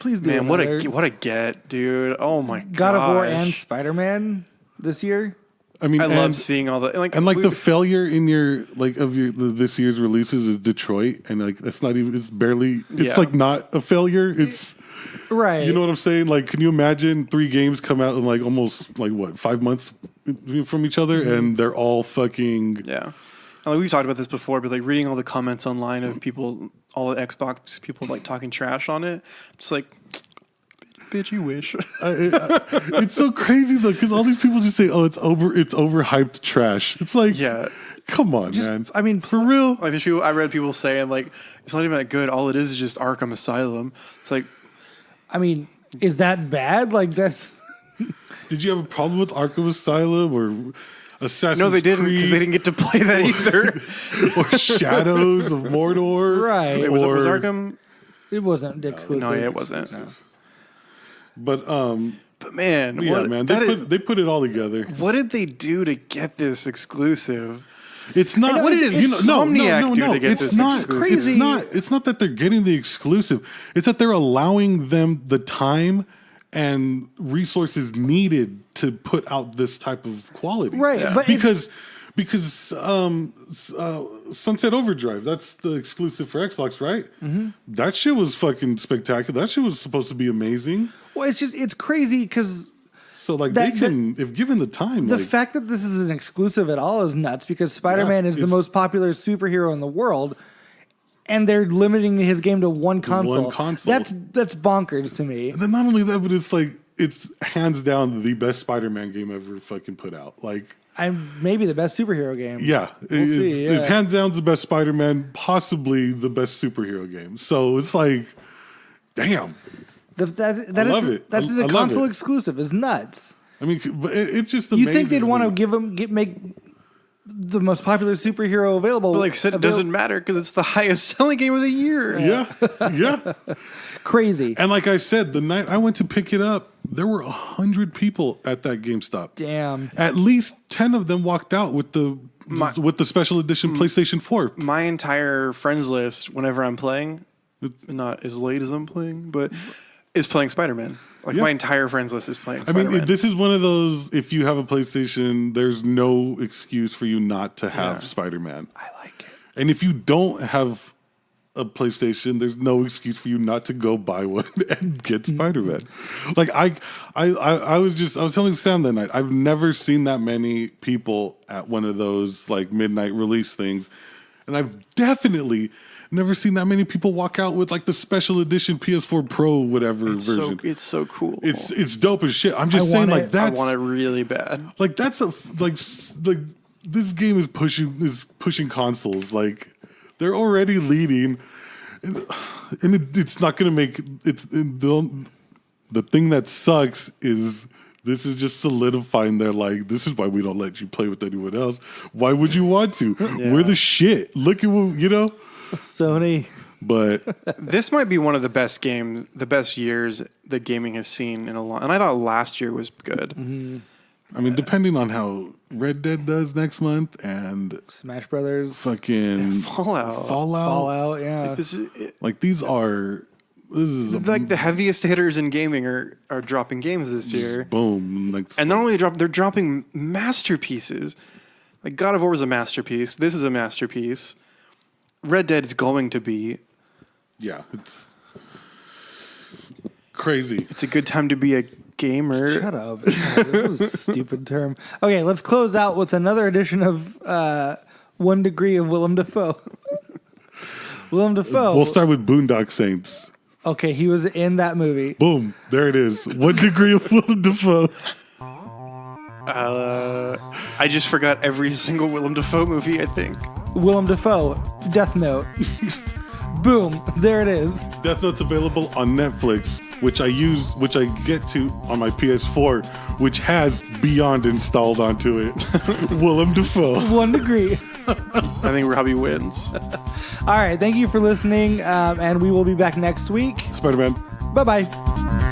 Please do. Man, what a get, dude! Oh my god, God of War and Spider-Man this year. I mean, I love seeing all the the failure in this year's releases is Detroit, and like it's barely like not a failure. It's right. You know what I'm saying? Like, can you imagine 3 games come out in like almost like what 5 months from each other, and they're all fucking. Yeah. And, like, we've talked about this before, but like reading all the comments online of people, all the Xbox people like talking trash on it, it's like, bitch, you wish. It's so crazy though, because all these people just say, "Oh, it's overhyped trash." It's like, Yeah. come on, man. I mean, for real. Like there's people, I read people saying like it's not even that good. All it is just Arkham Asylum. It's like, I mean, is that bad? Like that's. Did you have a problem with Arkham Asylum or Assassin's no, they didn't, because Creed they didn't get to play that either. or Shadows of Mordor? Right. Wait, was Arkham? It wasn't exclusive. No, it wasn't. No. But But man, yeah, man, they put it all together. what did they do to get this exclusive? It's not. What did Insomniac do to get it's this not exclusive? Crazy. It's not that they're getting the exclusive. It's that they're allowing them the time and resources needed to put out this type of quality. Right, Yeah. but because Sunset Overdrive, that's the exclusive for Xbox, right? Mm-hmm. That shit was fucking spectacular. That shit was supposed to be amazing. well, it's crazy because So like That- they can, if given the time, the like, fact that this is an exclusive at all is nuts. Because Spider-Man is the it's- most popular superhero in the world, and they're limiting his game to one console. one console. That's bonkers to me. and then not only that, but it's like it's hands down the best Spider-Man game ever fucking put out. Like, I'm maybe the best superhero game. yeah, see, it's yeah. hands down the best Spider-Man, possibly the best superhero game. So it's like, damn. That love is it. that's I a love console it. exclusive. Is nuts. I mean, but it's just You amazing. think they'd want to make the most popular superhero available? But like I said, it doesn't matter because it's the highest selling game of the year. Yeah. crazy. And like I said, the night I went to pick it up, there were 100 people at that GameStop. Damn. At least 10 of them walked out with the special edition PlayStation 4. My entire friends list, whenever I'm playing, not as late as I'm playing, but is playing Spider-Man. Like Yeah. my entire friends list is playing I Spider-Man. mean, this is one of those, if you have a PlayStation, there's no excuse for you not to have Spider-Man. I like it. And if you don't have a PlayStation, there's no excuse for you not to go buy one and get Spider-Man. Like I was telling Sam that night, I've never seen that many people at one of those like midnight release things. And I've definitely never seen that many people walk out with like the special edition PS4 Pro whatever version. it's so cool. It's dope as shit. I'm just saying, want like it. that's I want it really bad. like that's a like this game is pushing consoles. Like they're already leading, and it's not gonna make it's the thing that sucks is. This is just solidifying their like. This is why we don't let you play with anyone else. Why would you want to? We're the shit. Look at what you know. Sony. But This might be one of the best years that gaming has seen in a long. And I thought last year was good. I mean, depending on how Red Dead does next month and Smash Brothers. fucking Fallout. Yeah. like these are. This is Like the heaviest hitters in gaming are dropping games this year. boom. Like And not only they're dropping masterpieces. Like God of War was a masterpiece. This is a masterpiece. Red Dead is going to be. yeah, it's crazy. It's a good time to be a gamer. Shut up. That was a stupid term. Okay, let's close out with another edition of 1 Degree of Willem Dafoe. Willem Dafoe. We'll start with Boondock Saints. Okay, he was in that movie. Boom, there it is. 1 Degree of Willem Dafoe. I just forgot every single Willem Dafoe movie, I think. Willem Dafoe, Death Note. Boom, there it is. Death Note's available on Netflix, which I get to on my PS4, which has Beyond installed onto it. Willem Dafoe. 1 Degree. I think Robbie wins. All right, thank you for listening, and we will be back next week. Spider-Man. Bye-bye.